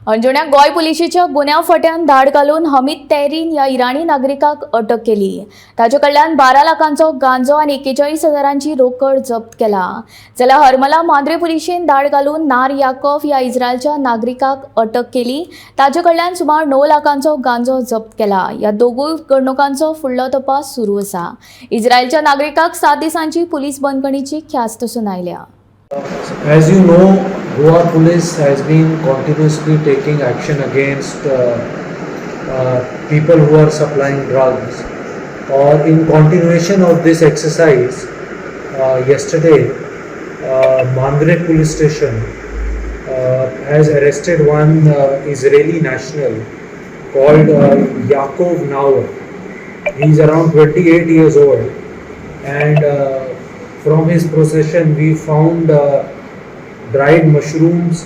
अंजुण्या गोय पुलिशेच्या गुन्ह्या फाट्यान धाड घालून हमीद तेहरीन या इराणी नागरिकाक अटक केली। ताचे कडल्यान 12 लाखांचो गांजो आनी 41,000ची रोकड जप्त केला। जाल्यार हरमला मांद्रे पुलिशेन धाड घालून नार याकोव या इस्रायलच्या नागरिकाक अटक केली। ताचे कडल्यान सुमार 9 लाखांचो गांजो जप्त केला। या दोगूय घडणुकांचो फुडलो तपास सुरू आसा। इस्रायलच्या नागरिकाक 7 दिसांची पुलीस बंदखणीची ख्यास्त सुन आयल्या। As you know, Goa police has been continuously taking action against people who are supplying drugs. Or in continuation of this exercise, yesterday, Mandre police station has arrested one Israeli national called Yaakov Nauer. He is around 28 years old, and from his possession we found dried mushrooms,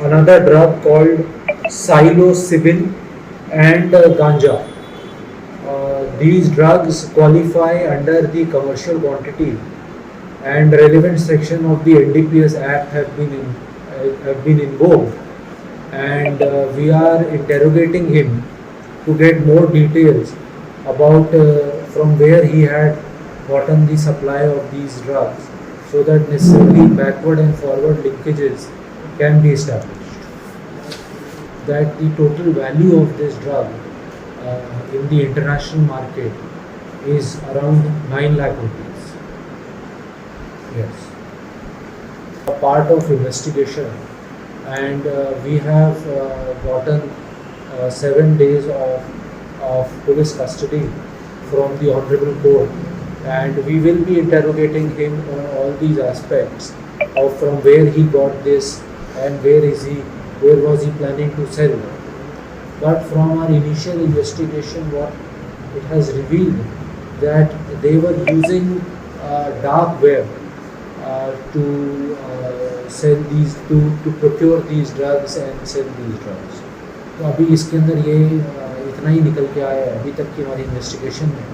another drug called psilocybin, and ganja. These drugs qualify under the commercial quantity, and relevant section of the NDPS Act have been invoked, and we are interrogating him to get more details about from where he had gotten the supply of these drugs, so that necessarily backward and forward linkages can be established. That the total value of this drug in the international market is around 9 lakh rupees. Yes. A part of investigation, and we have gotten 7 days of police custody from the Honorable Court, and we will be interrogating him on all these aspects of from where he got this and where was he planning to sell. But from our initial investigation, what it has revealed that they were using dark web to sell these to procure these drugs and sell these drugs. तो अभी इसके अंदर ये इतना ही निकल के आया है अभी तक की हमारी इन्वेस्टिगेशन में,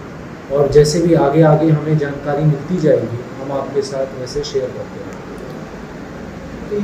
और जैसे भी आगे हमें जानकारी मिलती जाएगी हम आपके साथ वैसे शेयर करते हैं।